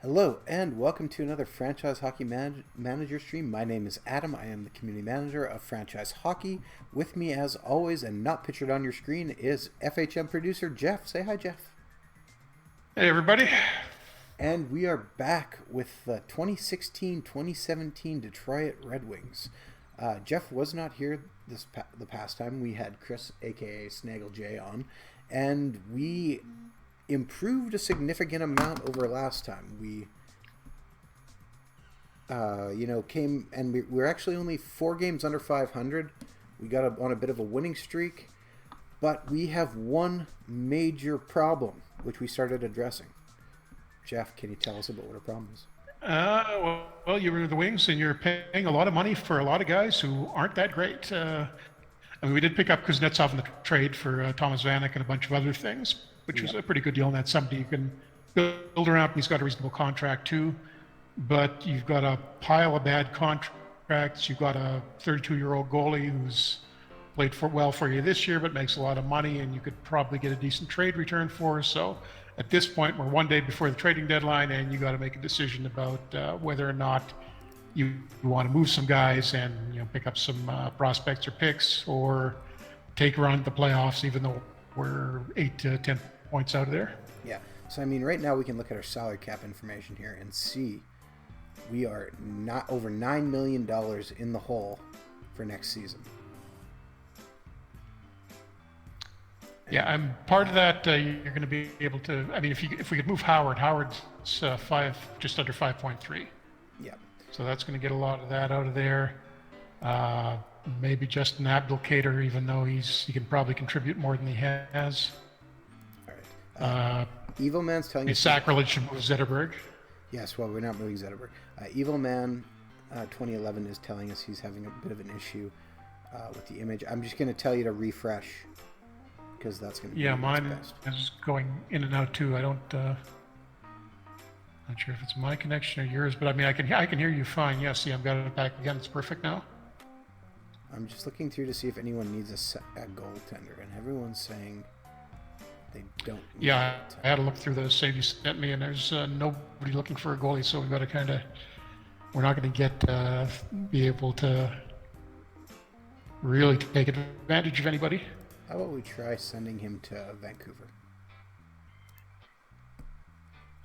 Hello and welcome to another Franchise Hockey Manager stream. My name is Adam. I am the community manager of Franchise Hockey. With me, as always, and not pictured on your screen, is FHM producer Jeff. Say hi, Jeff. Hey everybody. And we are back with the 2016-2017 Detroit Red Wings. Jeff was not here the past time. We had Chris, aka Snaggle J, on, and we improved a significant amount over last time. We, came and we're actually only 4 games under 500. We got on a bit of a winning streak, but we have one major problem, which we started addressing. Jeff, can you tell us about what our problem is? Well, you're the Wings, and you're paying a lot of money for a lot of guys who aren't that great. We did pick up Kuznetsov in the trade for Thomas Vanek and a bunch of other things, which was a pretty good deal. And that's somebody you can build around. He's got a reasonable contract too, but you've got a pile of bad contracts. You've got a 32-year-old goalie who's played well for you this year, but makes a lot of money, and you could probably get a decent trade return for. So at this point, we're 1 day before the trading deadline, and you got to make a decision about whether or not you want to move some guys and pick up some prospects or picks, or take a run at the playoffs, even though we're 8 to 10 points out of there. Yeah. So right now we can look at our salary cap information here and see we are not over $9 million in the hole for next season. Yeah, I'm part of that. You're going to be able to. If we could move Howard's just under 5.3. Yeah. So that's going to get a lot of that out of there. Maybe Justin Abdelkader, even though he can probably contribute more than he has. All right. Evil Man's telling us sacrilege to move Zetterberg. Yes, well, we're not moving Zetterberg. Evil Man 2011 is telling us he's having a bit of an issue with the image. I'm just going to tell you to refresh, because that's going to be mine best. Is going in and out too. I don't. Not sure if it's my connection or yours, but I can hear you fine. Yeah, see, I've got it back again. It's perfect now. I'm just looking through to see if anyone needs a goaltender, and everyone's saying they don't. Yeah, I had to look through the save you sent me, and there's nobody looking for a goalie, so we've got to we're not going to be able to really take advantage of anybody. How about we try sending him to Vancouver?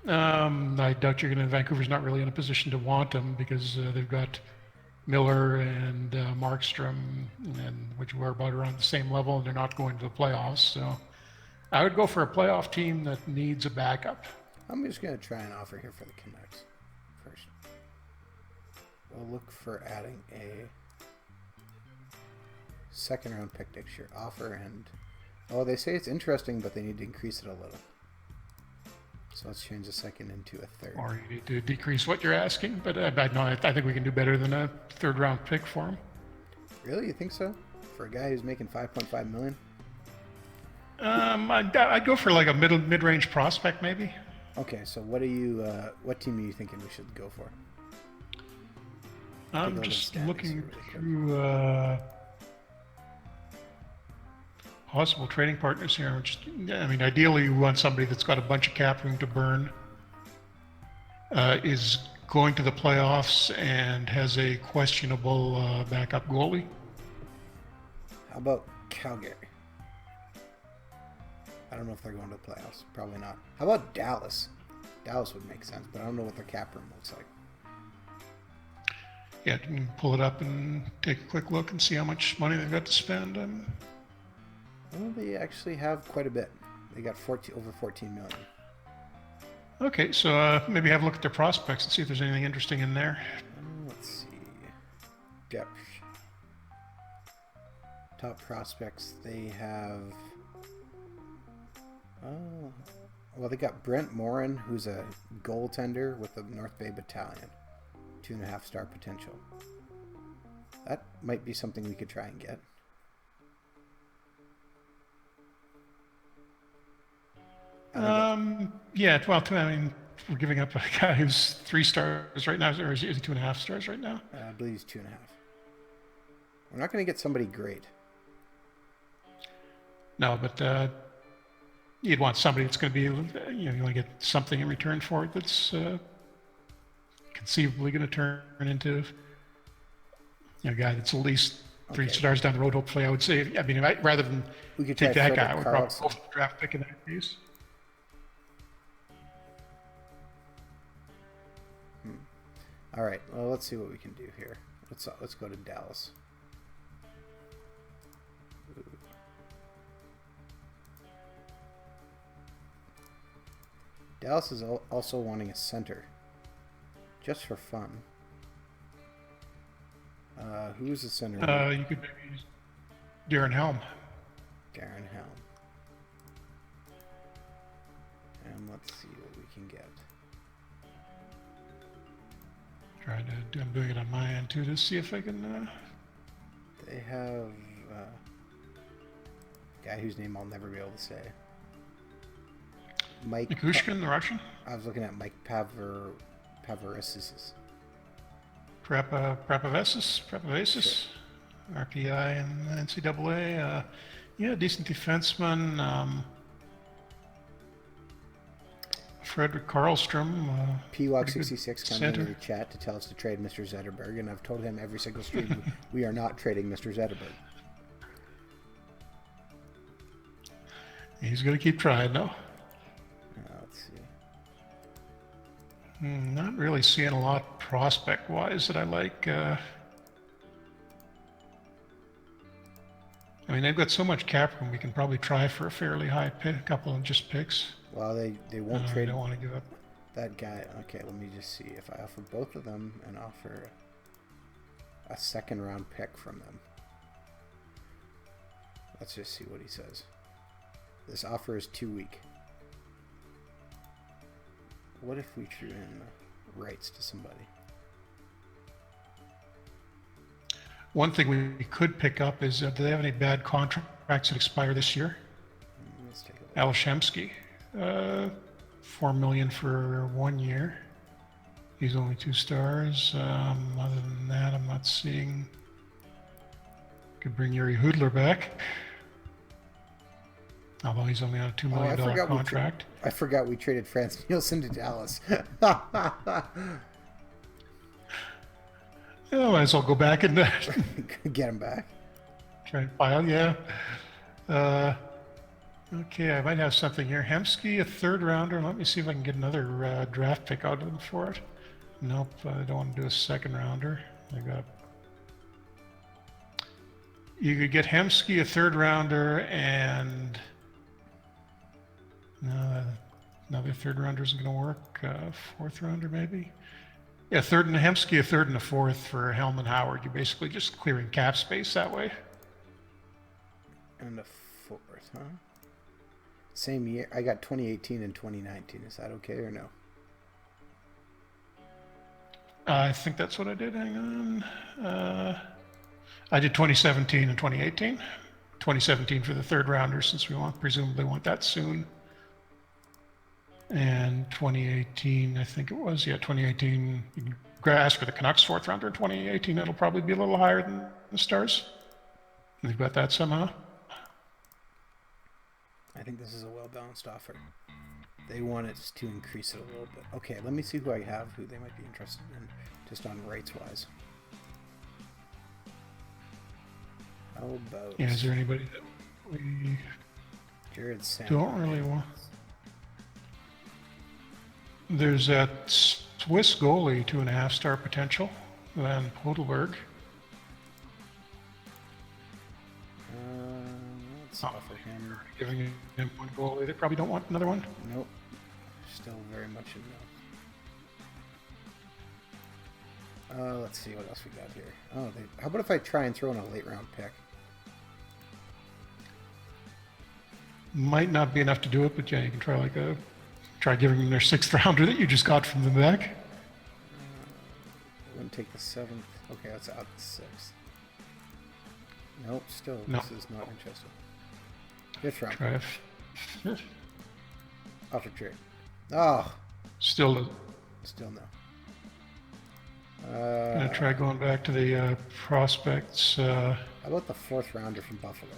I doubt Vancouver's not really in a position to want him, because they've got Miller and Markstrom, which were about around the same level, and they're not going to the playoffs. So I would go for a playoff team that needs a backup. I'm just going to try an offer here for the Canucks first. We'll look for adding a second-round pick next year. Offer and... they say it's interesting, but they need to increase it a little. So let's change the second into a third. Or you need to decrease what you're asking, but I think we can do better than a third-round pick for him. Really? You think so? For a guy who's making $5.5 million? I'd go for like a mid-range prospect, maybe. Okay, so what team are you thinking we should go for? I'm just looking through possible trading partners here. Ideally, you want somebody that's got a bunch of cap room to burn, is going to the playoffs, and has a questionable backup goalie. How about Calgary? I don't know if they're going to the playoffs. Probably not. How about Dallas? Dallas would make sense, but I don't know what their cap room looks like. Yeah, you can pull it up and take a quick look and see how much money they've got to spend. Well, they actually have quite a bit. They got over 14 million. Okay, so maybe have a look at their prospects and see if there's anything interesting in there. Let's see. Depth. Top prospects, they have... they got Brent Morin, who's a goaltender with the North Bay Battalion. 2.5-star potential. That might be something we could try and get. We're giving up a guy who's 3 stars right now, or is he 2.5 stars right now? I believe he's 2.5. We're not going to get somebody great. No, but you'd want somebody that's going to be, you want to get something in return for it that's conceivably going to turn into a guy that's at least 3 stars down the road. Hopefully, I would say. I mean, rather than We could take try that guy, Frederick I would probably Carlson. go for the draft pick in that case. All right. Well, let's see what we can do here. Let's go to Dallas. Dallas is also wanting a center, just for fun. Who's the center? You could maybe use Darren Helm. Darren Helm. And let's see what we can get. I'm doing it on my end too to see if I can. They have a guy whose name I'll never be able to say. Mike Nikushkin, the Russian. I was looking at Mike Pavarisis. Prapavesis, sure. RPI and NCAA. Yeah, decent defenseman. Frederick Karlstrom. PWalk66 coming into the chat to tell us to trade Mr. Zetterberg, and I've told him every single stream we are not trading Mr. Zetterberg. He's going to keep trying, though. Let's see. Not really seeing a lot prospect-wise that I like. I mean, they've got so much cap room, we can probably try for a fairly high pick, a couple of just picks. Well, they won't trade. I don't want to give up. That guy. Okay, let me just see if I offer both of them and offer a second-round pick from them. Let's just see what he says. This offer is too weak. What if we threw in rights to somebody? One thing we could pick up is, do they have any bad contracts that expire this year? Let's take a look. Alashemsky, $4 million for 1 year. He's only 2 stars. Other than that, I'm not seeing. Could bring Yuri Hudler back, although he's only on a $2 million contract. I forgot we traded Frans Nielsen to Dallas. Yeah, might as well go back and get him back. Try and file, yeah. Okay, I might have something here. Hemsky, a 3rd rounder. Let me see if I can get another draft pick out of him for it. Nope, I don't want to do a 2nd rounder. You could get Hemsky, a 3rd rounder, and no, another 3rd rounder isn't going to work. 4th rounder maybe. Yeah, 3rd and Hemsky, a 3rd and a 4th for Helm and Howard. You're basically just clearing cap space that way. And a 4th, huh? Same year. I got 2018 and 2019. Is that okay or no? I think that's what I did. Hang on. I did 2017 and 2018. 2017 for the 3rd rounder, since we presumably want that soon. And 2018, I think it was. Yeah, 2018. You can ask for the Canucks 4th rounder in 2018. It'll probably be a little higher than the Stars. They've got that somehow. I think this is a well-balanced offer. They want it to increase it a little bit. Okay, let me see who I have, who they might be interested in, just on rights-wise. How about... Yeah, is there anybody that we Jared Sam don't really want? There's that Swiss goalie, 2.5-star potential, Van Podelberg. Let's offer him. Giving him 1 goalie. They probably don't want another one. Nope. Still very much a no. Let's see what else we got here. Oh, how about if I try and throw in a late-round pick? Might not be enough to do it, but yeah, you can try giving them their 6th rounder that you just got from them back. Wouldn't take the 7th. Okay, that's out the 6th. Nope, still, No. This is not interesting. 5th round. Try it. Offer trade. Oh, Still no. gonna try going back to the prospects. How about the 4th rounder from Buffalo?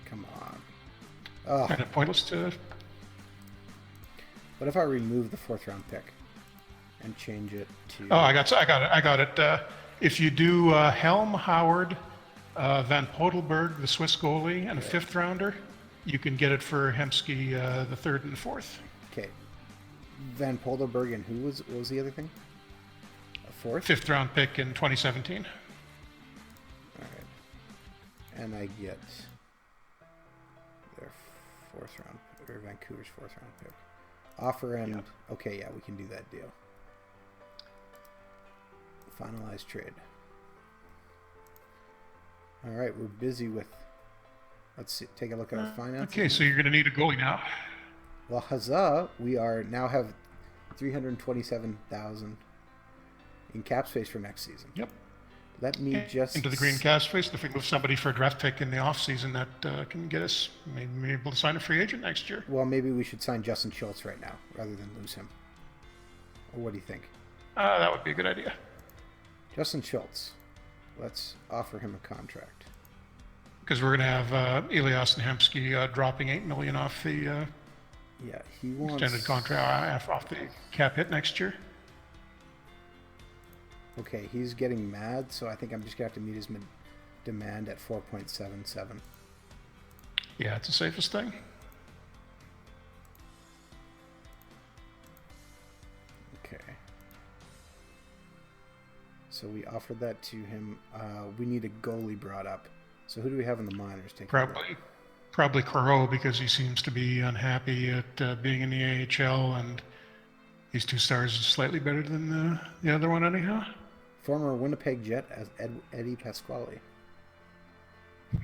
Come on. Oh, Kind of pointless to. What if I remove the 4th round pick and change it to? Oh, I got it. If you do Helm, Howard, Van Potelberg, the Swiss goalie, and a 5th rounder, you can get it for Hemsky, the 3rd and the 4th. Okay. Van Potelberg and what was the other thing? A 4th? 5th round pick in 2017. All right. And I get their 4th round, or Vancouver's 4th round pick. Offer and yep. Okay, yeah, we can do that deal. Finalized trade. All right, we're busy with. Let's see, take a look at our finances. Okay, so you're going to need a goalie now. Well, huzzah! We now have 327,000 in cap space for next season. Yep. Let me just into the green cap space. If we move somebody for a draft pick in the off season, that can get us maybe able to sign a free agent next year. Well, maybe we should sign Justin Schultz right now rather than lose him. Or what do you think? That would be a good idea. Justin Schultz. Let's offer him a contract. Because we're going to have Elias and Hemsky dropping $8 million off the he wants extended contract off the cap hit next year. Okay, he's getting mad, so I think I'm just going to have to meet his demand at 4.77. Yeah, it's the safest thing. Okay. So we offered that to him. We need a goalie brought up. So who do we have in the minors? Probably Corot, because he seems to be unhappy at being in the AHL, and these 2 stars are slightly better than the other one anyhow. Former Winnipeg Jet as Eddie Pasquale. All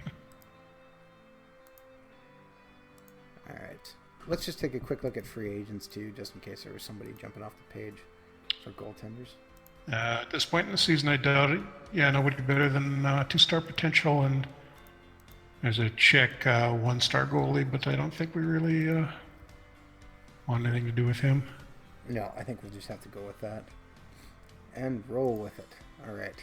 right. Let's just take a quick look at free agents, too, just in case there was somebody jumping off the page for goaltenders. At this point in the season, I doubt it. Yeah, nobody better than 2-star potential, and there's a Czech 1-star goalie, but I don't think we really want anything to do with him. No, I think we'll just have to go with that and roll with it. All right.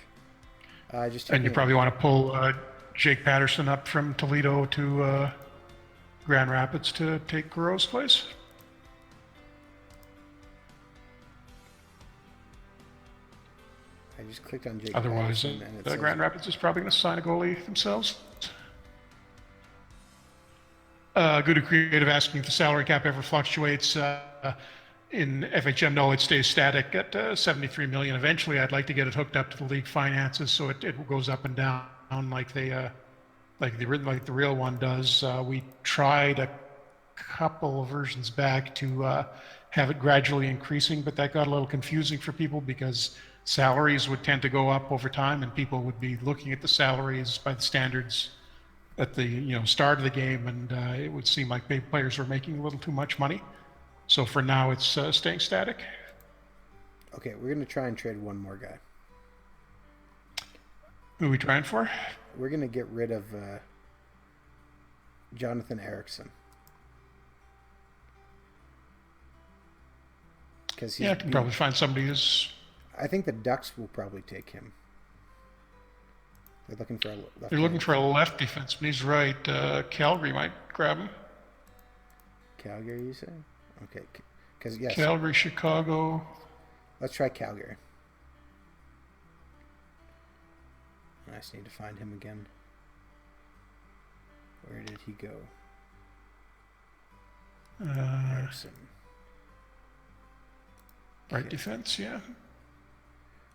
And you probably want to pull Jake Patterson up from Toledo to Grand Rapids to take Corot's place. I just clicked on Jake Otherwise, Patterson and it says, Grand Rapids is probably going to sign a goalie themselves. Good Creative asking if the salary cap ever fluctuates. In FHM, no, it stays static at $73 million. Eventually, I'd like to get it hooked up to the league finances so it goes up and down like the real one does. We tried a couple of versions back to have it gradually increasing, but that got a little confusing for people because salaries would tend to go up over time, and people would be looking at the salaries by the standards at the start of the game, and it would seem like big players were making a little too much money. So for now, it's staying static. Okay, we're going to try and trade one more guy. Who are we trying for? We're going to get rid of Jonathan Ericsson. I can probably find somebody who's... I think the Ducks will probably take him. They're looking for a left. They're looking for a left defenseman. He's right. Calgary might grab him. Calgary, you say? Okay, because yes. Calgary, Chicago. Let's try Calgary. I just need to find him again. Where did he go? Ericsson. Right defense, yeah.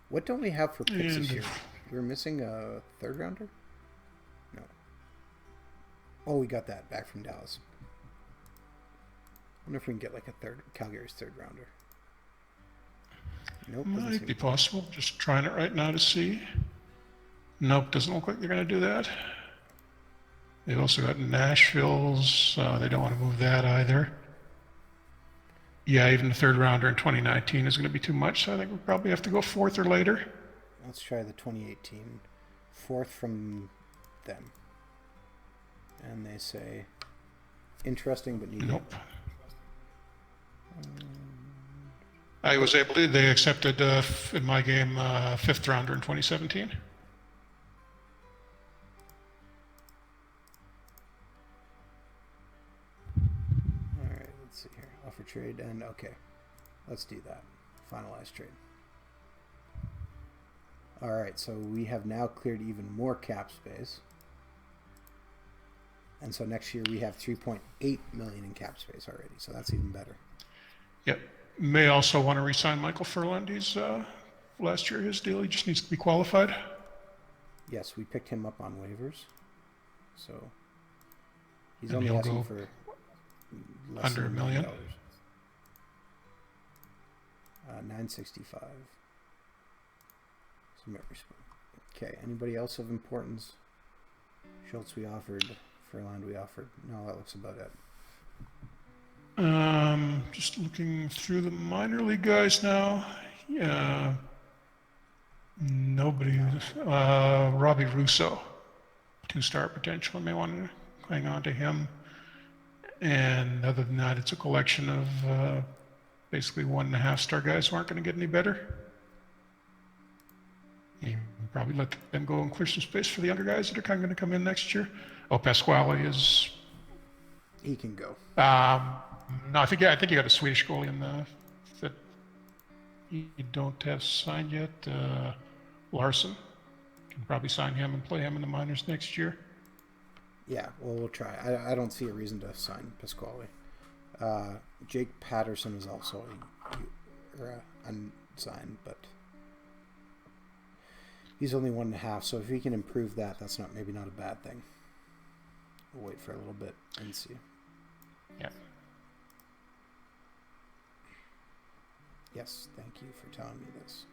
What don't we have for picks this year? We're missing a 3rd rounder? No. Oh, we got that back from Dallas. I wonder if we can get like Calgary's 3rd rounder. Nope. Might be possible. Just trying it right now to see. Nope, doesn't look like they're going to do that. They've also got Nashville's. They don't want to move that either. Yeah, even the 3rd rounder in 2019 is going to be too much, so I think we'll probably have to go 4th or later. Let's try the 2018. 4th from them. And they say, interesting but needed. Nope. I was able to, they accepted, in my game, 5th rounder in 2017. Offer trade, and okay. Let's do that. Finalize trade. Alright, so we have now cleared even more cap space. And so next year we have 3.8 million in cap space already, so that's even better. Yep. May also want to re-sign Michael Furland. He's last year his deal. He just needs to be qualified. Yes, we picked him up on waivers. So he's And only he'll asking go for less under than $1 million. 965. Okay, anybody else of importance? Schultz we offered, Furland we offered. No, that looks about it. Just looking through the minor league guys now. Yeah. Nobody. Robbie Russo, 2-star potential. I may want to hang on to him. And other than that, it's a collection of basically 1.5-star guys who aren't going to get any better. You can probably let them go and clear some space for the younger guys that are kind of going to come in next year. Oh, Pasquale is. He can go. No, I think you got a Swedish goalie in that you don't have signed yet. Larson. Can probably sign him and play him in the minors next year. Yeah, well, we'll try. I don't see a reason to sign Pasquale. Jake Patterson is also unsigned, but he's only 1.5. So if we can improve that, that's maybe not a bad thing. We'll wait for a little bit and see. Yeah. Yes, thank you for telling me this.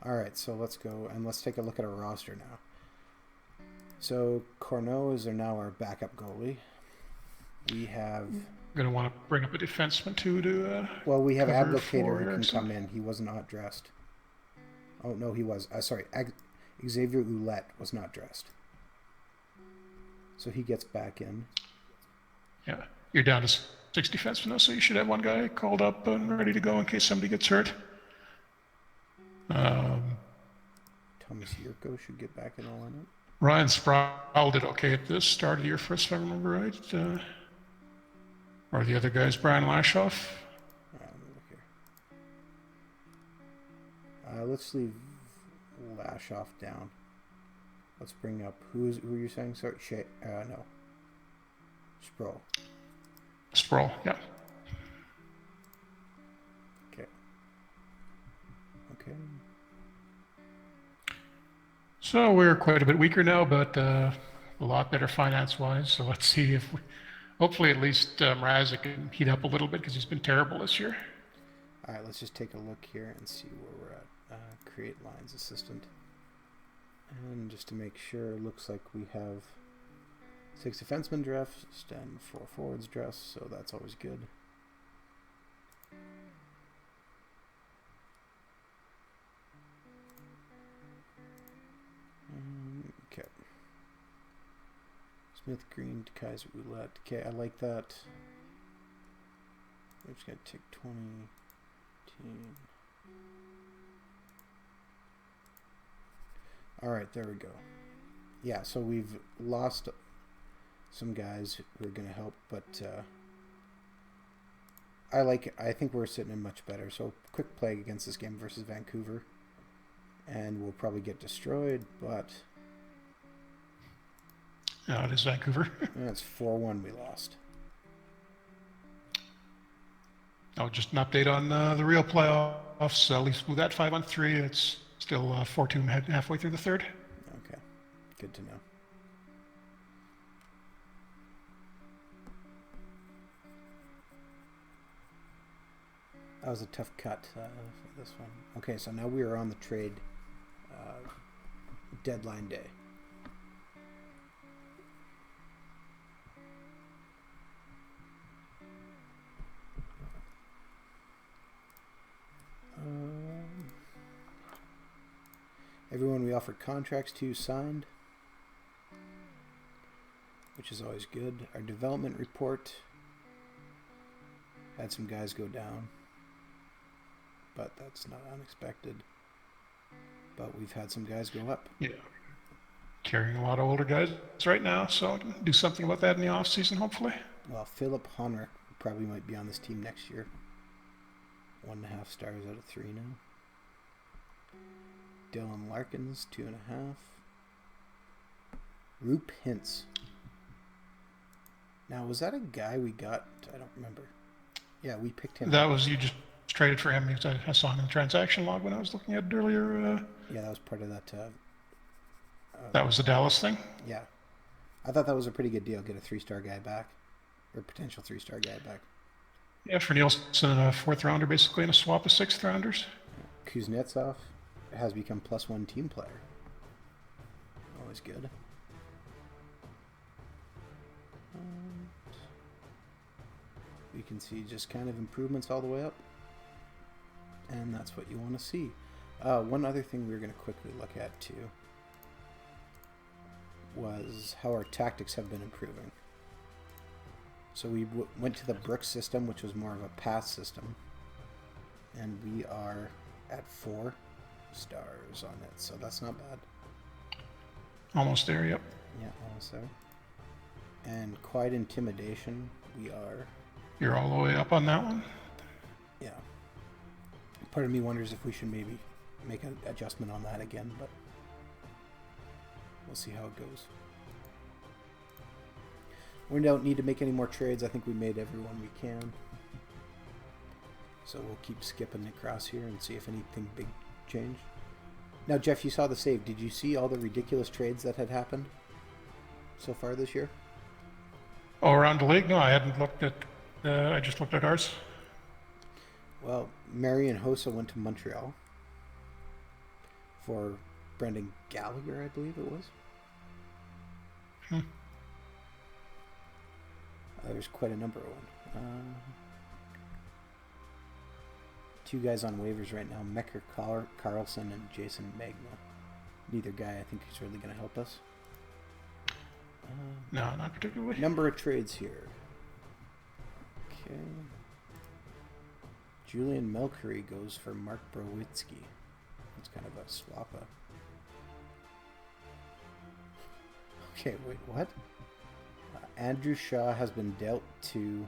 All right, so let's go and let's take a look at our roster now. So Corneau is now our backup goalie. We have. Going to want to bring up a defenseman too to. Well, we have cover Abdelkader who for can come in. He was not dressed. Oh no, he was. Sorry, Xavier Ouellette was not dressed. So he gets back in. Yeah, you're down to 6 defensemen now, so you should have one guy called up and ready to go in case somebody gets hurt. Thomas Yurko should get back in the lineup. Ryan Sproul did okay at this start of the year for us, if I remember right. Or the other guys, Brian Lashoff. Let me look here. Let's leave Lashoff down. Let's bring up who are you saying? Sorry, no. Sproul. Sproul, yeah. Okay. So we're quite a bit weaker now, but a lot better finance-wise. So let's see if hopefully at least Mrazek can heat up a little bit because he's been terrible this year. All right, let's just take a look here and see where we're at. Create lines assistant. And just to make sure, it looks like we have 6 defensemen dressed and 4 forwards dressed, so that's always good. Okay. Smith, Green, Kaiser, Ouellette. Okay, I like that. We're just going to take 20. Alright, there we go. Yeah, so we've lost some guys who are going to help, but I think we're sitting in much better. So quick play against this game versus Vancouver. And we'll probably get destroyed, but No, it is Vancouver. it's 4-1 we lost. Oh, just an update on the real playoffs. At least with that 5-on-3, it's still 4-2 halfway through the third. Okay, good to know. That was a tough cut for this one. Okay, so now we are on the trade deadline day. Everyone we offered contracts to signed, which is always good. Our development report had some guys go down, but that's not unexpected. But we've had some guys go up. Yeah. Carrying a lot of older guys right now, so I can do something about that in the off season, hopefully. Well, Philip Honrick probably might be on this team next year. 1.5 stars out of 3 now. Dylan Larkins, 2.5. Roop Hintz. Now, was that a guy we got? I don't remember. Yeah, we picked him. That was, you just traded for him because I saw him in the transaction log when I was looking at it earlier. Yeah, that was part of that. That was the Dallas thing? Yeah. I thought that was a pretty good deal. Get a 3-star guy back. Or potential 3-star guy back. Yeah, for Nielsen, a 4th rounder basically, and a swap of 6th rounders. Kuznetsov has become +1 team player. Always good. We can see just kind of improvements all the way up. And that's what you want to see. One other thing we were going to quickly look at too was how our tactics have been improving. So we went to the Brooks system, which was more of a pass system. And we are at 4 stars on it, so that's not bad. Almost there, yep. Yeah, almost there. And Quiet Intimidation, we are... You're all the way up on that one? Yeah. Part of me wonders if we should maybe make an adjustment on that again, but we'll see how it goes. We don't need to make any more trades. I think we made every one we can. So we'll keep skipping across here and see if anything big changed. Now, Jeff, you saw the save. Did you see all the ridiculous trades that had happened so far this year? Oh, around the league? No, I hadn't looked at... I just looked at ours. Well, Marian Hossa went to Montreal for Brendan Gallagher, I believe it was. There's quite a number of them. 2 guys on waivers right now, Mecker Carlson and Jason Magna. Neither guy I think is really going to help us. No, not particularly. Number of trades here. Okay. Julian Melkery goes for Mark Browitzki. It's kind of a swappa. Okay, wait, what? Andrew Shaw has been dealt to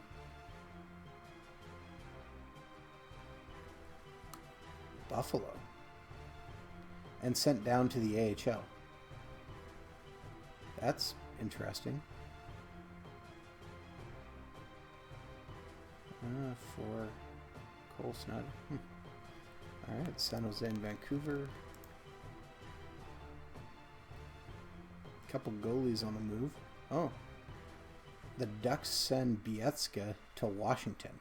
Buffalo and sent down to the AHL. That's interesting. For Cole Snyder. Alright, San Jose and Vancouver. Couple goalies on the move. Oh. The Ducks send Bietska to Washington.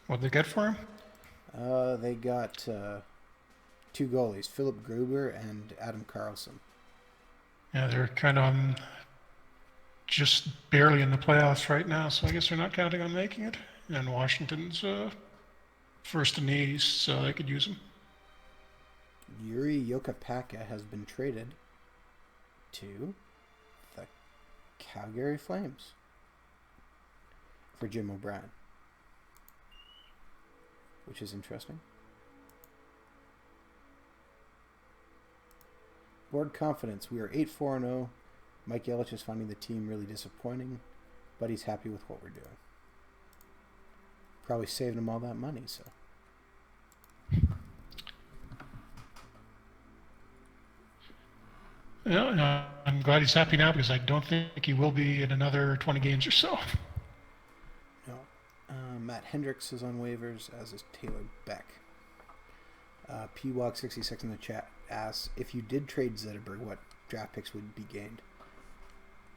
What'd they get for him? They got 2 goalies, Philip Gruber and Adam Carlson. Yeah, they're kind of on just barely in the playoffs right now, so I guess they're not counting on making it. And Washington's first in the East, so they could use them. Yuri Yokapaka has been traded to the Calgary Flames for Jim O'Brien, which is interesting. Board confidence. We are 8-4-0. Mike Yelich is finding the team really disappointing, but he's happy with what we're doing. Probably saved him all that money, so. Yeah, I'm glad he's happy now because I don't think he will be in another 20 games or so. No. Matt Hendricks is on waivers, as is Taylor Beck. PWalk66 in the chat asks, if you did trade Zetterberg, what draft picks would be gained?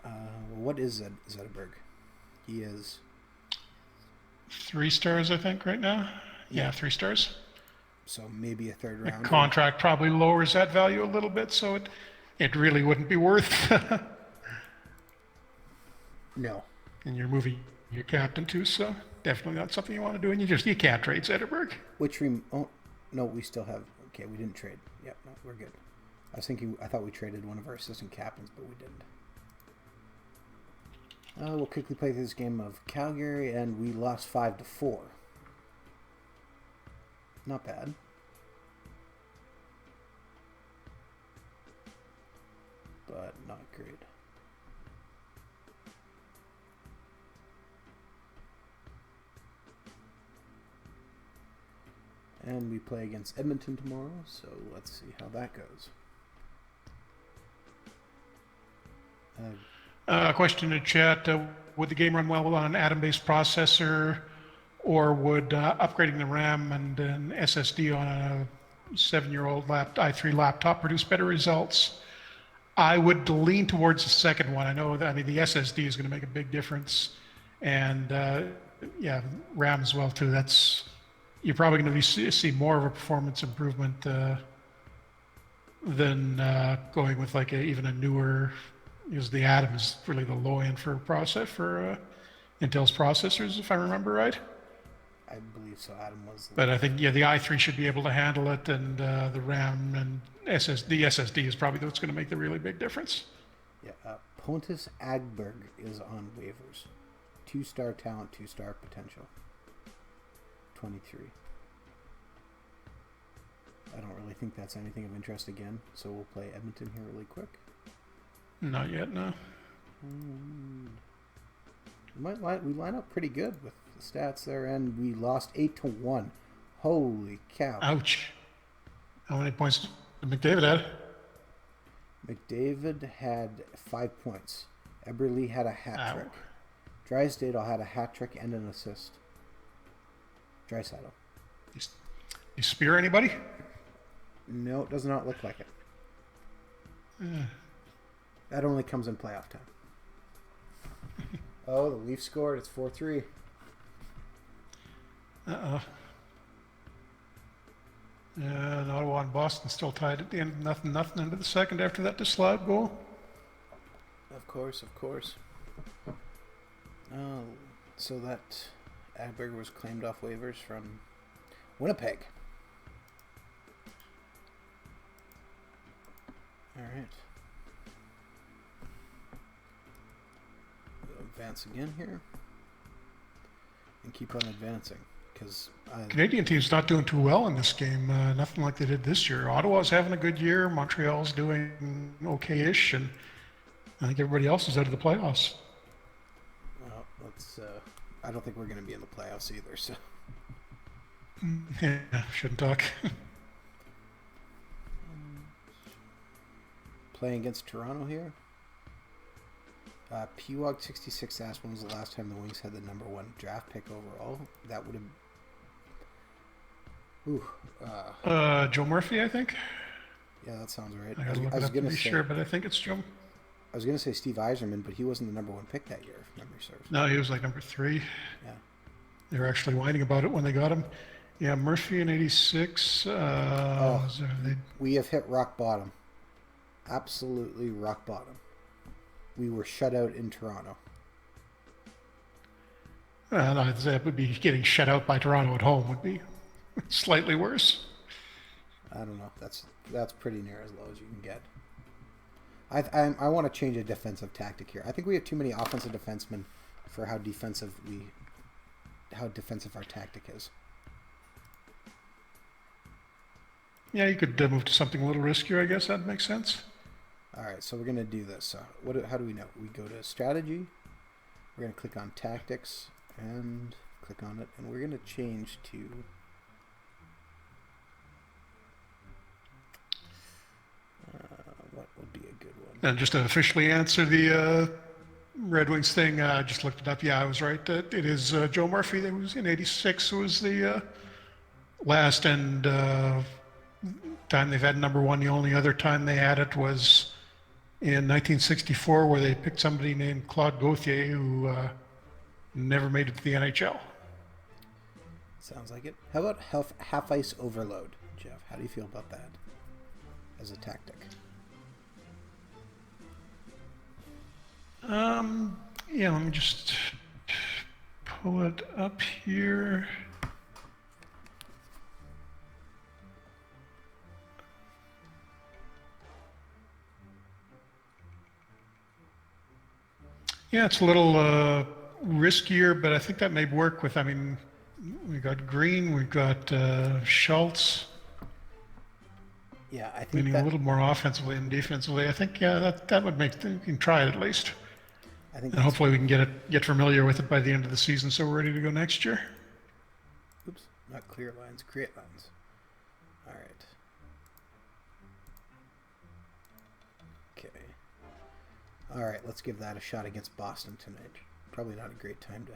Well, what is Zetterberg? He is 3 stars, I think, right now. Yeah, 3 stars. So maybe a 3rd The round. contract probably lowers that value a little bit, so it really wouldn't be worth. No. And you're moving your captain too, so definitely not something you want to do. And you can't trade Zetterberg. No, we still have. Okay, we didn't trade. Yep, no, we're good. I thought we traded one of our assistant captains, but we didn't. We'll quickly play through this game of Calgary, and we lost 5-4. Not bad. But not great. And we play against Edmonton tomorrow, so let's see how that goes. Question in chat, would the game run well on an Atom-based processor, or would upgrading the RAM and an SSD on a 7-year-old i3 laptop produce better results? I would lean towards the second one. I know that, the SSD is going to make a big difference, and yeah, RAM as well too. You're probably going to see more of a performance improvement than going with like even a newer, because the Atom is really the low end for Intel's processors, if I remember right. I believe so. Atom was. But I think the i3 should be able to handle it, and the RAM and the SSD is probably what's going to make the really big difference. Yeah, Pontus Agberg is on waivers. 2-star talent, 2-star potential. 23. I don't really think that's anything of interest again, so we'll play Edmonton here really quick. Not yet, no. We line up pretty good with the stats there, and we lost 8-1. Holy cow! Ouch! How many points did McDavid have? McDavid had 5 points. Eberle had a hat trick. Drysdale had a hat trick and an assist. Draisaitl. You spear anybody? No, it does not look like it. That only comes in playoff time. Oh, the Leafs scored. It's 4-3. Uh-oh. Yeah, and Ottawa and Boston still tied at the end. Nothing into the second after that dislowed goal. Of course. Oh, so that Agberg was claimed off waivers from Winnipeg. All right. We'll advance again here and keep on advancing, because Canadian team's not doing too well in this game. Nothing like they did this year. Ottawa's having a good year. Montreal's doing okay-ish, and I think everybody else is out of the playoffs. Well, let's. I don't think we're going to be in the playoffs either. So. Yeah, shouldn't talk. Playing against Toronto here. Pewog 66 asked when was the last time the Wings had the number 1 draft pick overall. That would have. Joe Murphy, I think. Yeah, that sounds right. I gotta look it up to be sure, but I think it's Joe. I was going to say Steve Yzerman, but he wasn't the number 1 pick that year, if memory serves. No, he was like number 3. Yeah. They were actually whining about it when they got him. Yeah, Murphy in '86. We have hit rock bottom. Absolutely rock bottom. We were shut out in Toronto. No, that would be getting shut out by Toronto at home would be slightly worse. I don't know. That's pretty near as low as you can get. I want to change a defensive tactic here. I think we have too many offensive defensemen for how defensive our tactic is. Yeah, you could move to something a little riskier. I guess that makes sense. All right, so we're gonna do this. How do we know? We go to strategy. We're gonna click on tactics and click on it, and we're gonna change to. What would be a good one? And just to officially answer the Red Wings thing, I just looked it up. Yeah, I was right. It is Joe Murphy that was in '86 was the last and time they've had number 1. The only other time they had it was in 1964, where they picked somebody named Claude Gauthier, who never made it to the NHL. Sounds like it. How about half-ice overload, Jeff? How do you feel about that as a tactic? Yeah, let me just pull it up here. Yeah, it's a little riskier, but I think that may work with, we got Green, we've got Schultz. Yeah, I think meaning a little more offensively and defensively. I think, yeah, that would make, we can try it at least. I think, and hopefully we can get familiar with it by the end of the season so we're ready to go next year. Oops, not clear lines, create lines. All right, let's give that a shot against Boston tonight. Probably not a great time to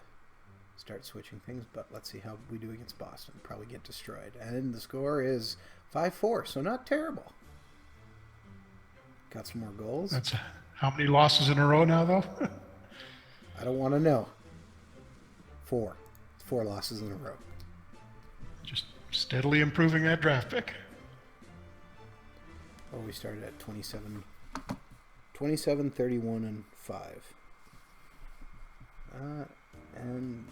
start switching things, but let's see how we do against Boston. Probably get destroyed. And the score is 5-4, so not terrible. Got some more goals. That's how many losses in a row now, though? I don't want to know. 4. 4 losses in a row. Just steadily improving that draft pick. Oh, we started at 27, 31, and 5. And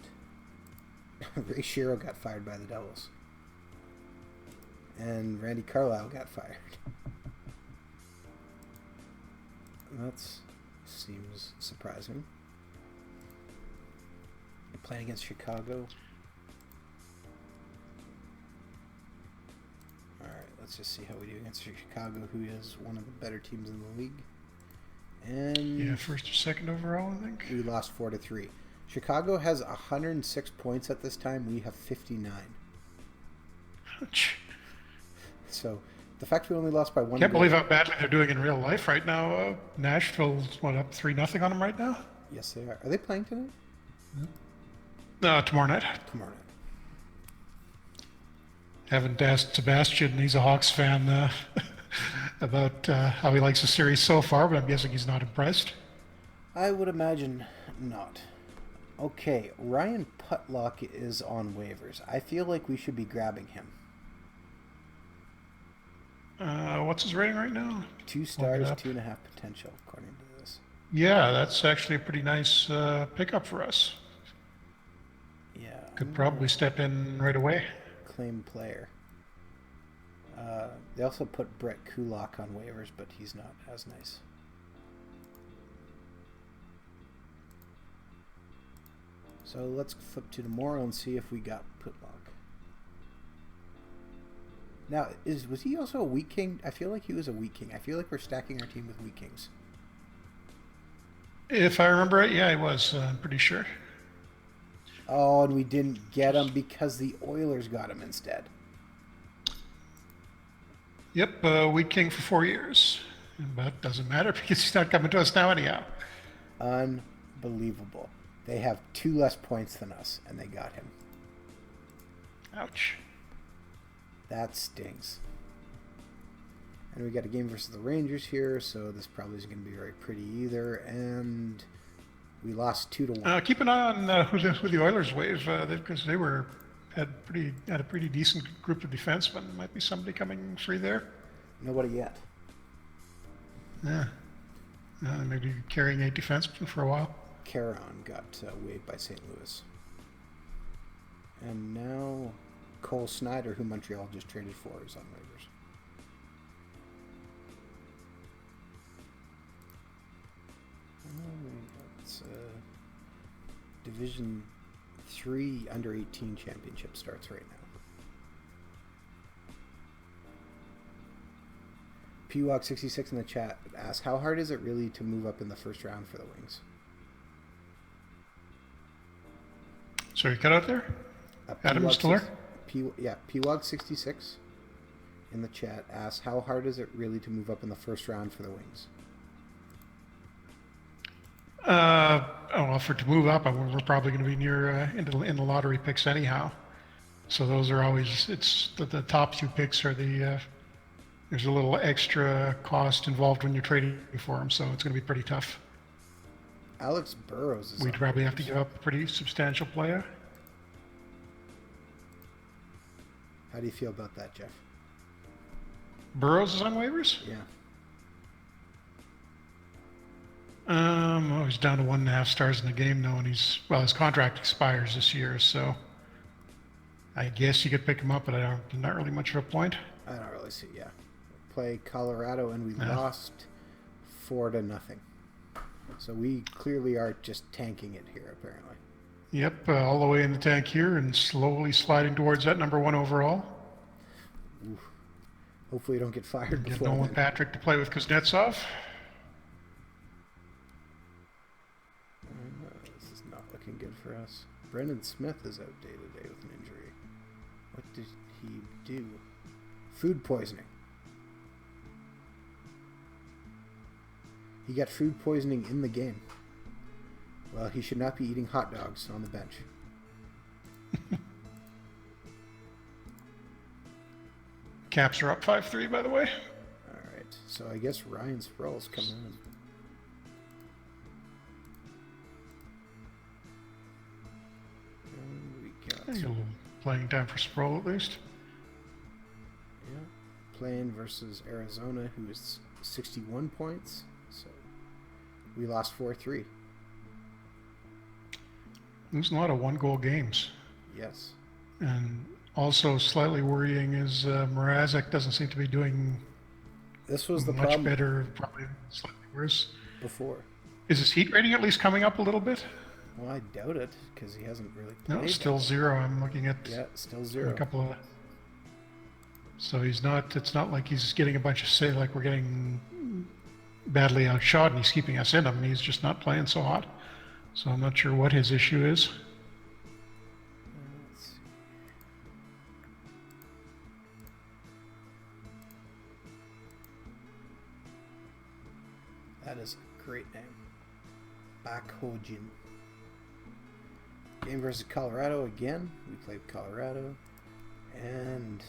Ray Shero got fired by the Devils. And Randy Carlyle got fired. That seems surprising. Playing against Chicago. Alright, let's just see how we do against Chicago, who is one of the better teams in the league. And yeah, first or second overall, I think. We lost 4-3. Chicago has 106 points at this time. We have 59. Ouch. So the fact we only lost by one. Can't believe how badly they're doing in real life right now. Nashville's up 3-0 on them right now. Yes, they are. Are they playing tonight? Tomorrow night. Tomorrow night. Haven't asked Sebastian. He's a Hawks fan. About how he likes the series so far, but I'm guessing he's not impressed. I would imagine not. Okay, Ryan Putlock is on waivers. I feel like we should be grabbing him. What's his rating right now? 2 stars, 2.5 potential, according to this. Yeah, that's actually a pretty nice pickup for us. Yeah. Could probably step in right away. Claim player. They also put Brett Kulak on waivers, but he's not as nice. So let's flip to tomorrow and see if we got Putlock. Now, was he also a Wheat King? I feel like he was a Wheat King. I feel like we're stacking our team with Wheat Kings. If I remember right, yeah, he was. I'm pretty sure. Oh, and we didn't get him because the Oilers got him instead. Yep, Wheat King for 4 years. But doesn't matter because he's not coming to us now anyhow. Unbelievable. They have 2 less points than us, and they got him. Ouch. That stings. And we got a game versus the Rangers here, so this probably isn't going to be very pretty either. And we lost 2-1. Keep an eye on who the Oilers wave, because they had a pretty decent group of defensemen. Might be somebody coming free there. Nobody yet. Yeah. Maybe carrying 8 defensemen for a while. Caron got waived by St. Louis. And now Cole Snyder, who Montreal just traded for, is on waivers. It's Division 3 Under-18 Championship starts right now. PWalk66 in the chat asks, how hard is it really to move up in the first round for the Wings? Sorry, cut out there? Adam Stiller? PWalk66 in the chat asks, how hard is it really to move up in the first round for the Wings? Well, to move up, we're probably going to be near in the lottery picks anyhow. So those are always, it's the top 2 picks are there's a little extra cost involved when you're trading for them, so it's going to be pretty tough. Alex Burrows is. We'd probably have to give up a pretty substantial player. How do you feel about that, Jeff? Burrows is on waivers? Yeah. He's down to 1.5 stars in the game now, and his contract expires this year, so I guess you could pick him up, but not really much of a point. I don't really see. Yeah, play Colorado, and we lost 4-0. So we clearly are just tanking it here, apparently. Yep, all the way in the tank here, and slowly sliding towards that number 1 overall. Oof. Hopefully, you don't get fired before. Get Nolan Patrick to play with Kuznetsov. This is not looking good for us. Brendan Smith is out day to day with an injury. What did he do? Food poisoning. He got food poisoning in the game. Well, he should not be eating hot dogs on the bench. Caps are up 5-3, by the way. All right, so I guess Ryan Sproul's coming in. And we got A little playing time for Sproul at least. playing versus Arizona, who is 61 points. So we lost 4-3. There's a lot of one-goal games. Yes. And also slightly worrying is Mrazek doesn't seem to be doing This was the much problem better, probably slightly worse. before. Is his heat rating at least coming up a little bit? Well, I doubt it because he hasn't really played. No, still 0. I'm looking at Yeah, still a 0. couple of. So he's not. It's not like he's getting a bunch of say like we're getting badly outshot and he's keeping us in him. He's just not playing so hot. So I'm not sure what his issue is. Let's see. That is a great name. Bakhojin. Game versus Colorado again. We played Colorado. And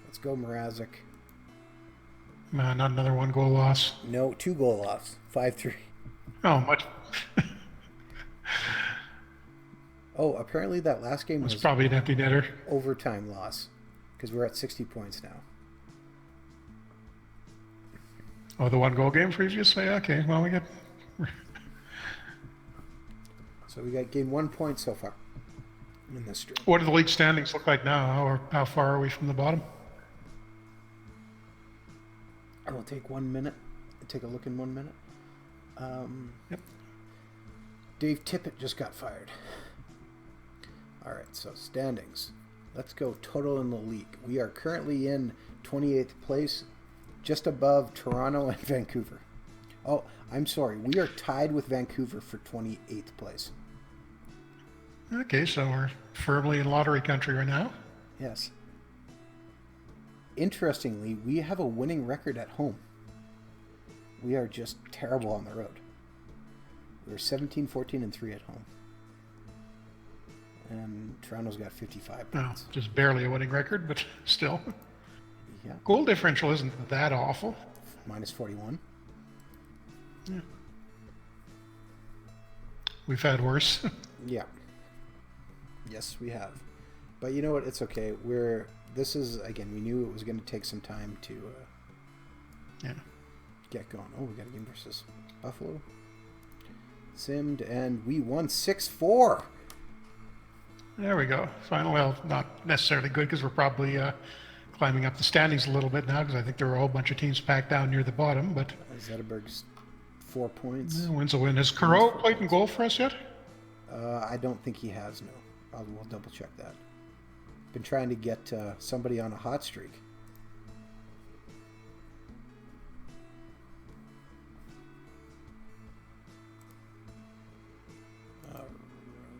let's go Mrazek. Not another one-goal loss. No, 2-goal loss. 5-3. Oh, much. Oh, apparently that last game It's was probably an empty netter. overtime loss because we're at 60 points now. Oh, the one-goal game previously. Okay, well we got. So we got gained 1 point so far in this stream. What do the league standings look like now? How far are we from the bottom? I will take 1 minute. Take a look in 1 minute. Yep. Dave Tippett just got fired. All right, so standings. Let's go total in the league. We are currently in 28th place, just above Toronto and Vancouver. Oh, I'm sorry. We are tied with Vancouver for 28th place. Okay, so we're firmly in lottery country right now. Yes. Interestingly, we have a winning record at home. We are just terrible on the road. We're 17, 14, and 3 at home. And Toronto's got 55 No, points. just barely a winning record, but still. Yeah, Goal differential isn't that awful. minus 41. Yeah. We've had worse. Yeah. Yes, we have. But you know what? It's okay. This is, again, we knew it was going to take some time to Yeah. get going. Oh, we got a game versus Buffalo. Simmed, and we won 6-4. There we go. Final, well, not necessarily good because we're probably climbing up the standings a little bit now because I think there were a whole bunch of teams packed down near the bottom. But Zetterberg's 4 points. win's a win. Has Carreau played in goal for us yet? I don't think he has, no. We'll double check that. Been trying to get somebody on a hot streak.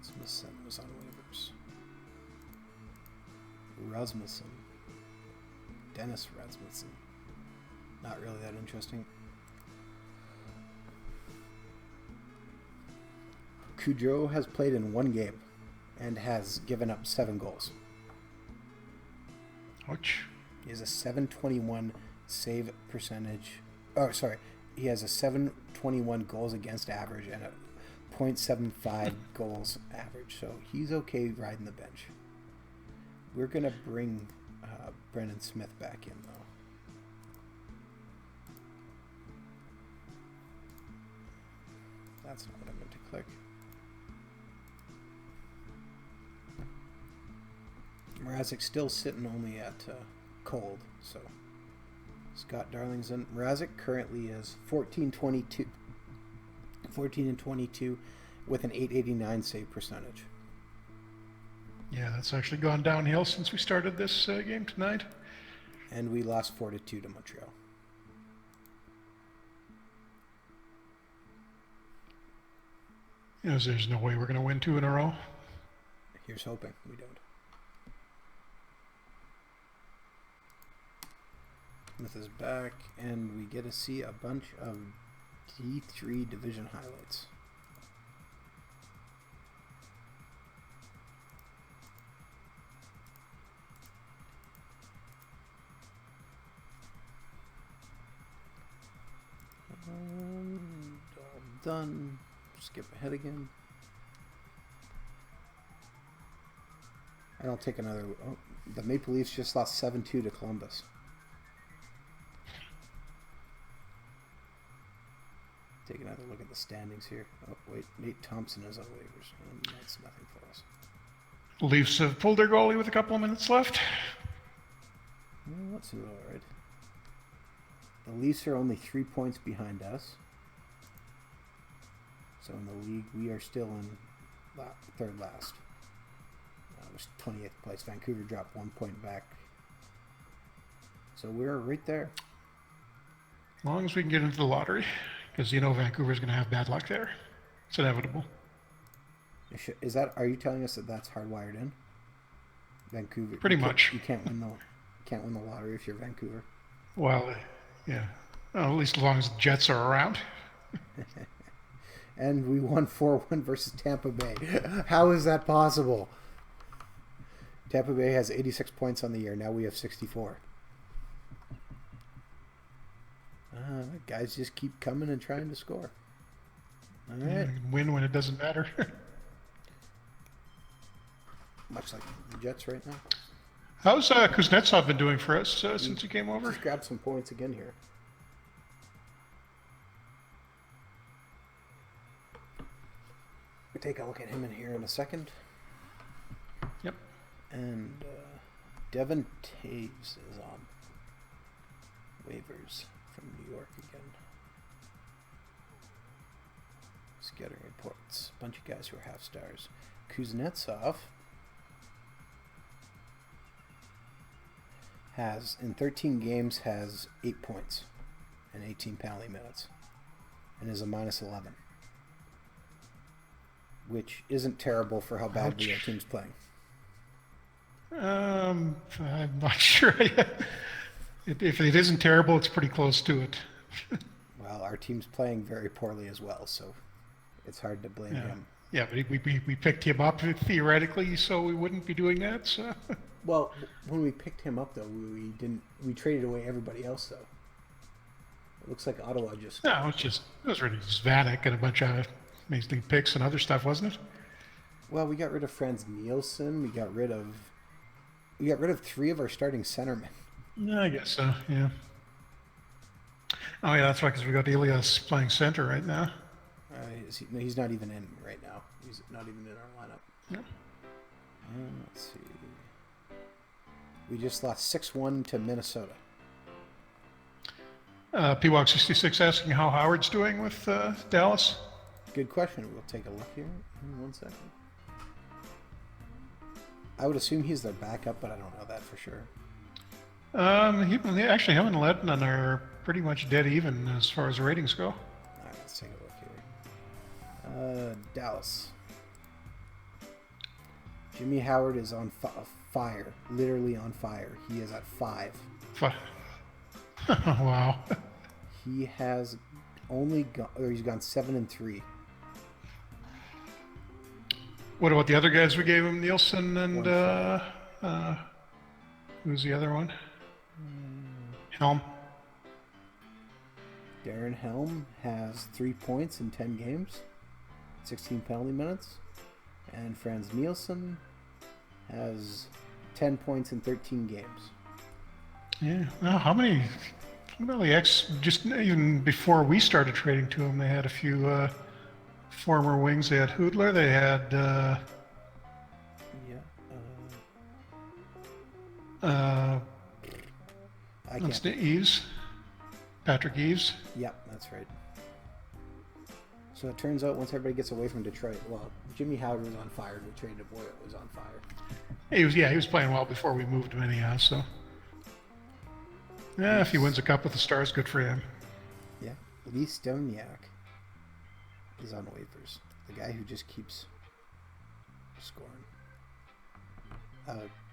Rasmussen was on waivers. Rasmussen. Dennis Rasmussen. Not really that interesting. Cujo has played in 1 game and has given up 7 goals. Ouch. He has a 721 save percentage. Oh, sorry. He has a 721 goals against average and a .75 goals average. So he's okay riding the bench. We're going to bring Brendan Smith back in, though. That's not what I meant to click. Mrazek's still sitting only at cold, so Scott Darlington. Mrazek currently is 14 and 22 with an 889 save percentage. Yeah, that's actually gone downhill since we started this game tonight. And we lost 4-2 to Montreal. There's no way we're going to win 2 in a row. Here's hoping we don't. Smith is back, and we get to see a bunch of D3 division highlights. All done. Skip ahead again. And I'll take another. Oh, the Maple Leafs just lost 7-2 to Columbus. Take another look at the standings here. Oh, wait. Nate Thompson is on waivers. That's nothing for us. Leafs have pulled their goalie with a couple of minutes left. Well, that's all right. The Leafs are only 3 points behind us. So in the league, we are still in third last. It was 28th place. Vancouver dropped 1 point back. So we're right there. As long as we can get into the lottery, because you know Vancouver's going to have bad luck there. It's inevitable. Is that? Are you telling us that that's hardwired in? Vancouver. Pretty much. You can't win the lottery if you're Vancouver. Well, yeah. Well, at least as long as the Jets are around. And we won 4-1 versus Tampa Bay. How is that possible? Tampa Bay has 86 points on the year. Now we have 64. Guys just keep coming and trying to score. All right. Yeah, win when it doesn't matter. Much like the Jets right now. How's Kuznetsov been doing for us since he came over? Just grab some points again here. We'll take a look at him in here in a second. Yep. And Devin Taves is on waivers from New York again. Scouting reports. A bunch of guys who are half stars. Kuznetsov has, in 13 games, has 8 points and 18 penalty minutes and is a -11. Which isn't terrible for how badly our team's playing. I'm not sure. If it isn't terrible, it's pretty close to it. Well, our team's playing very poorly as well, so it's hard to blame him. Yeah, but we picked him up theoretically, so we wouldn't be doing that. So. Well, when we picked him up, though, we traded away everybody else, though. It looks like Ottawa just... No, it was really Vanek and a bunch of amazing picks and other stuff, wasn't it? Well, we got rid of Franz Nielsen. We got rid of 3 of our starting centermen. Yeah, I guess so. Yeah. Oh yeah, that's right. Because we got Elias playing center right now. No, he's not even in right now. He's not even in our lineup. Yep. Let's see. We just lost 6-1 to Minnesota. PWalk66 asking how Howard's doing with Dallas. Good question. We'll take a look here in 1 second. I would assume he's their backup, but I don't know that for sure. Actually, him and Lettman are pretty much dead even as far as ratings go. All right, let's take a look here. Dallas. Jimmy Howard is on fire, literally on fire. He is at 5. Wow. He has he's gone 7-3. What about the other guys we gave him? Nielsen and who's the other one? Helm. Darren Helm has 3 points in 10 games, 16 penalty minutes, and Franz Nielsen has 10 points in 13 games. Yeah. Well, how many? Well, just even before we started trading to him, they had a few former wings. They had Hoodler. They had. Eves. Patrick Eves. Yep, that's right. So it turns out once everybody gets away from Detroit, well, Jimmy Howard was on fire. We traded Boyer was on fire. He was playing well before we moved him anyhow. So yeah, if he wins a cup with the Stars, good for him. Yeah, Lee Stoniak is on waivers. The guy who just keeps scoring.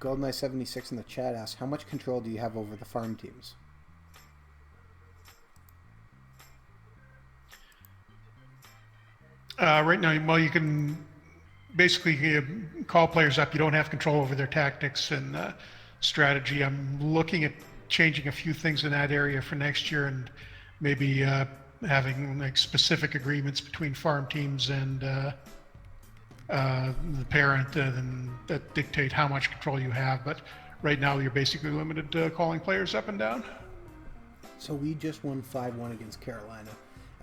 GoldenEye76 in the chat asks, how much control do you have over the farm teams? Right now, well, you can basically call players up. You don't have control over their tactics and strategy. I'm looking at changing a few things in that area for next year, and maybe having like specific agreements between farm teams and the parent and that dictate how much control you have. But right now, you're basically limited to calling players up and down. So we just won 5-1 against Carolina,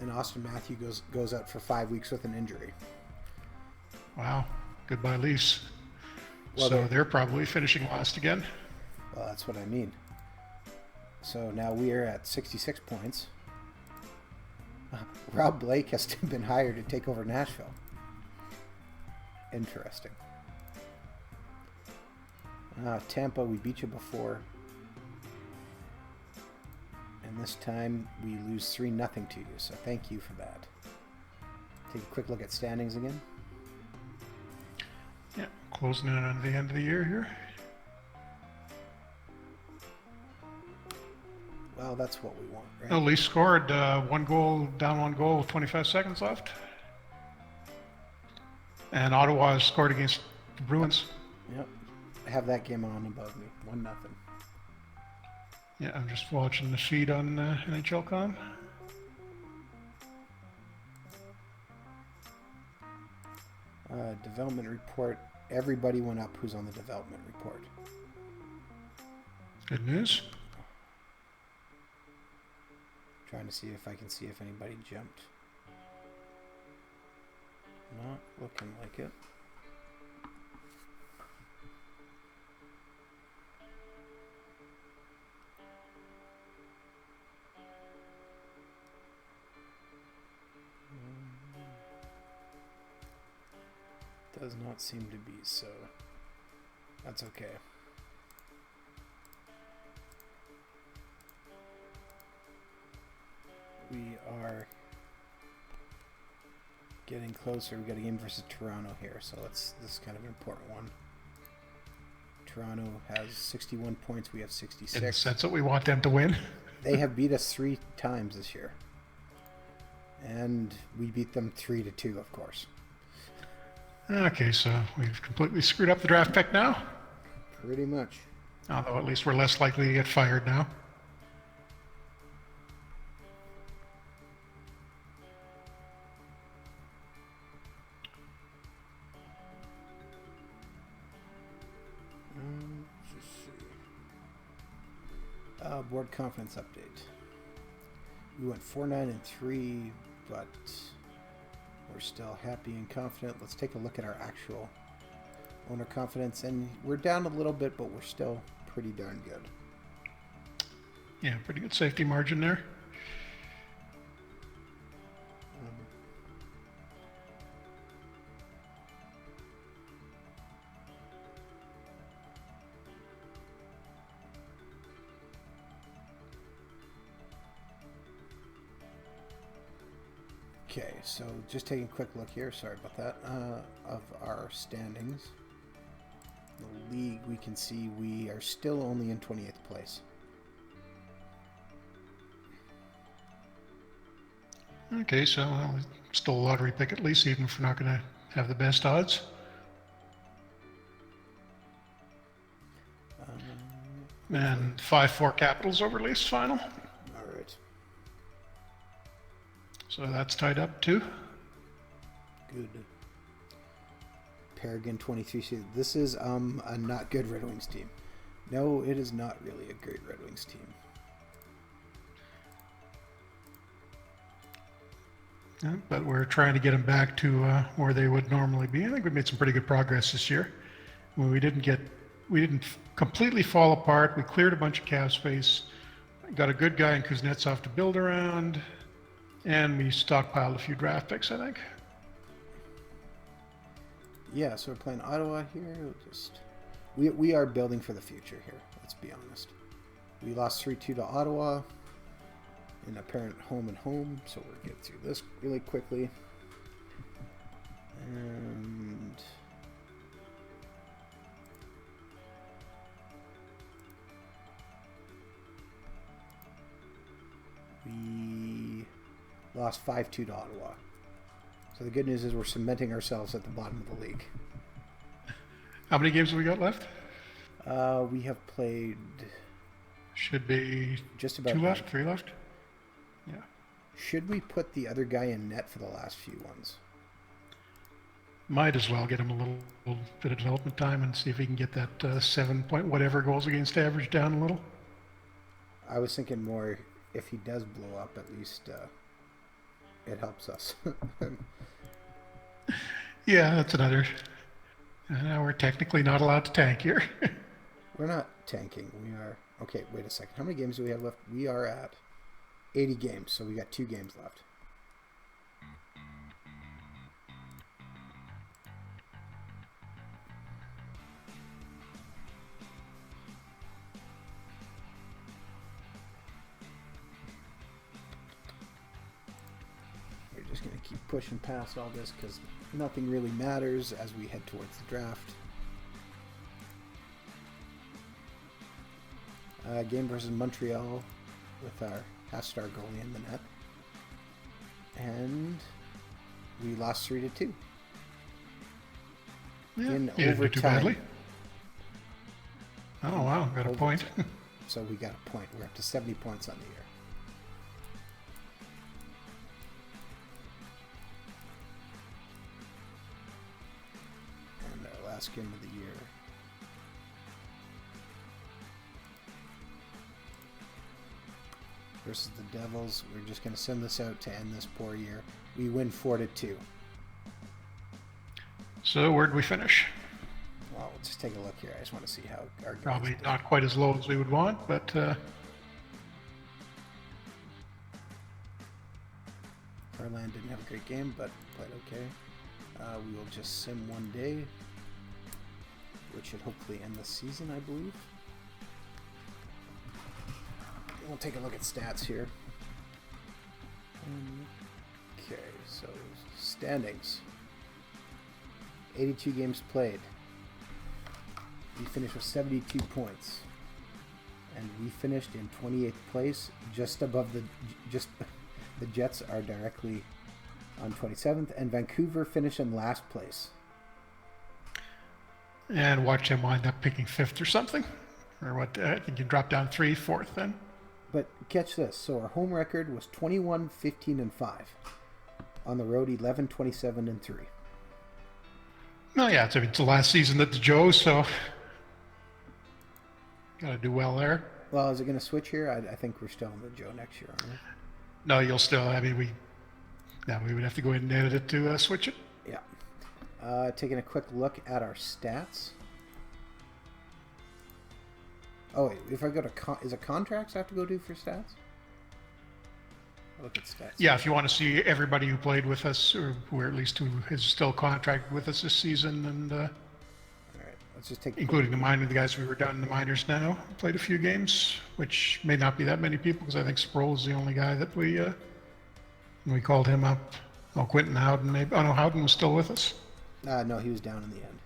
and Austin Matthew goes out for 5 weeks with an injury. Wow. Goodbye, Leafs. Well, so they're probably finishing last again. Well, that's what I mean. So now we are at 66 points. Rob Blake has been hired to take over Nashville. Interesting. Tampa, we beat you before. And this time we lose 3-0 to you, so thank you for that. Take a quick look at standings again. Yeah, closing in on the end of the year here. Well, that's what we want, right? No, Leafs scored one goal with 25 seconds left. And Ottawa scored against the Bruins. Yep. I have that game on above me. 1-0. Yeah, I'm just watching the feed on NHL.com. Development report. Everybody went up who's on the development report. Good news. Trying to see if I can see if anybody jumped. Not looking like it. Does not seem to be, so that's okay. We are getting closer. We got a game versus Toronto here, so this is kind of an important one. Toronto has 61 points. We have 66. That's what we want them to win. They have beat us 3 times this year, and we beat them 3-2, of course. Okay, so we've completely screwed up the draft pick now. Pretty much. Although at least we're less likely to get fired now. Let's just see. Board confidence update. We went 4-9-3, but we're still happy and confident. Let's take a look at our actual owner confidence, and we're down a little bit, but we're still pretty darn good. Yeah, pretty good safety margin there. Okay, so just taking a quick look here, sorry about that, of our standings. The league, we can see we are still only in 28th place. Okay, so still a lottery pick at least, even if we're not going to have the best odds. And 5-4 Capitals over Leafs final. All right. So that's tied up too. Good. Paragon 23. This is a not good Red Wings team. No, it is not really a great Red Wings team. Yeah, but we're trying to get them back to where they would normally be. I think we made some pretty good progress this year. When we didn't completely fall apart. We cleared a bunch of cap space, got a good guy in Kuznetsov to build around, and we stockpiled a few draft picks, I think. Yeah, so we're playing Ottawa here. We are building for the future here, let's be honest. We lost 3-2 to Ottawa in apparent home and home, so we'll get through this really quickly. And we lost 5-2 to Ottawa. So the good news is we're cementing ourselves at the bottom of the league. How many games have we got left? We have played Should be just about 2 left, 3 left. Yeah. Should we put the other guy in net for the last few ones? Might as well get him a little bit of development time and see if he can get that 7 point whatever goals against average down a little. I was thinking more if he does blow up, at least it helps us. Yeah, that's another. Now we're technically not allowed to tank here. We're not tanking. We are... Okay, wait a second. How many games do we have left? We are at 80 games, so we got 2 games left. We're just going to keep pushing past all this because nothing really matters as we head towards the draft. Game versus Montreal with our half-star goalie in the net. And we lost 3-2. Yeah, In you didn't do too overtime. badly. Oh wow, got a point. So we got a point. We're up to 70 points on the year. And our last game of the year. Versus the Devils. We're just going to send this out to end this poor year. We win 4-2. So where'd we finish? Well, we'll just take a look here. I just want to see how our guys Probably did. not quite as low as we would want, but Farland didn't have a great game, but played okay. We will just sim one day, which should hopefully end the season, I believe. We'll take a look at stats here. Okay, so standings. 82 games played. We finished with 72 points. And we finished in 28th place, just above the Jets are directly on 27th, and Vancouver finished in last place. and watch him wind up picking 5th or something, or what? I think you drop down 3, 4th then. But catch this. So our home record was 21, 15, and 5. On the road, 11, 27, and 3. No, yeah, it's the last season at the Joe, so got to do well there. Well, is it going to switch here? I think we're still in the Joe next year, aren't we? No, you'll still. I mean, we would have to go ahead and edit it to switch it. Yeah. Taking a quick look at our stats. Oh, wait, if I go to is it contracts I have to go do for stats? I'll look at stats. Yeah, if you want to see everybody who played with us, or who at least who is still contracted with us this season, and All right, let's just take. including the guys we were down in the minors now, played a few games, which may not be that many people because I think Sproul is the only guy that we called him up. Oh, Quentin Howden maybe. Oh no, Howden was still with us. No, he was down in the end,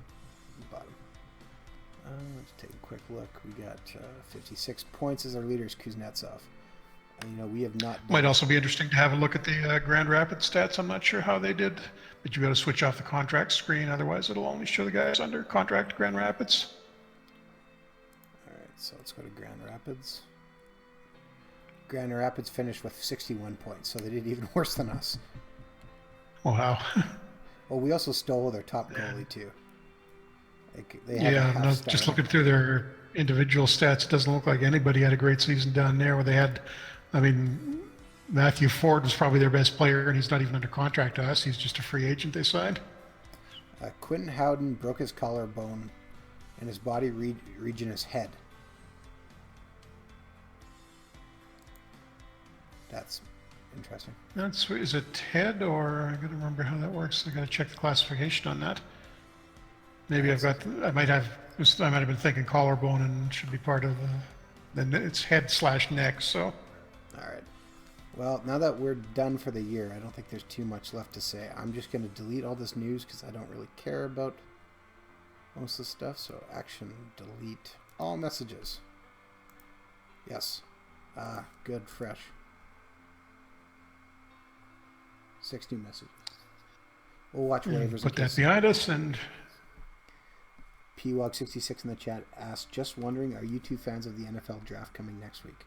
the bottom. Let's take a quick look. We got 56 points as our leaders, Kuznetsov. And, we have not. Might also be interesting to have a look at the Grand Rapids stats. I'm not sure how they did, but you got to switch off the contract screen. Otherwise, it'll only show the guys under contract Grand Rapids. All right, so let's go to Grand Rapids. Grand Rapids finished with 61 points, so they did even worse than us. Wow. Well, we also stole their top goalie too. They had a Yeah, half no, star. just looking through their individual stats, it doesn't look like anybody had a great season down there where they had, I mean, Matthew Ford was probably their best player, and he's not even under contract to us. He's just a free agent they signed. Quentin Howden broke his collarbone and his body region is head. That's interesting. Is it head, or I gotta remember how that works. I gotta check the classification on that. Maybe I might have been thinking collarbone and should be part of then it's head/neck. So All right. Well, now that we're done for the year, I don't think there's too much left to say. I'm just going to delete all this news because I don't really care about most of the stuff. So action, delete all messages. Yes. Good, fresh. 6 new messages. We'll watch waivers. Put that behind us. And PWOG66 in the chat asked, just wondering, are you two fans of the NFL draft coming next week?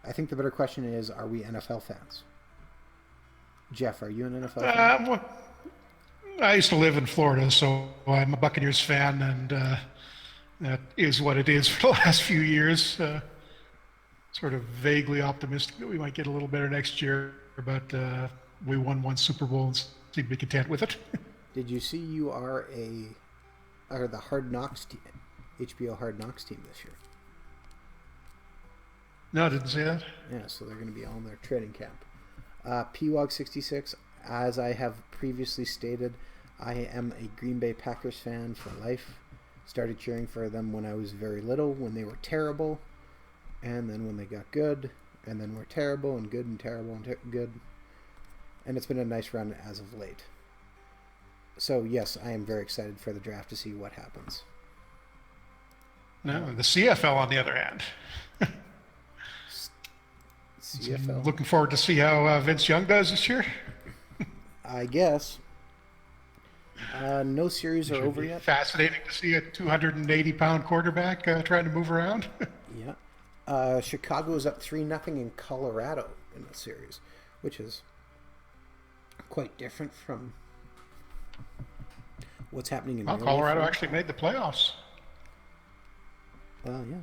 I think the better question is, are we NFL fans? Jeff, are you an NFL fan? well, I used to live in Florida, so I'm a Buccaneers fan, and that is what it is for the last few years. Sort of vaguely optimistic that we might get a little better next year, but we won one Super Bowl and seem to be content with it. Did you see you are the Hard Knocks team, HBO Hard Knocks team this year? No, I didn't see that. Yeah, so they're going to be on their training camp. PWOG66, as I have previously stated, I am a Green Bay Packers fan for life. Started cheering for them when I was very little, when they were terrible, and then when they got good, and then were terrible and good and terrible and good. And it's been a nice run as of late. So yes, I am very excited for the draft to see what happens. No, the CFL on the other hand. CFL. Looking forward to see how Vince Young does this year. I guess. No series are over yet. Fascinating to see a 280-pound quarterback trying to move around. Yeah. Chicago is up 3-0 in Colorado in the series, which is quite different from what's happening in Colorado actually made the playoffs. Well, yeah.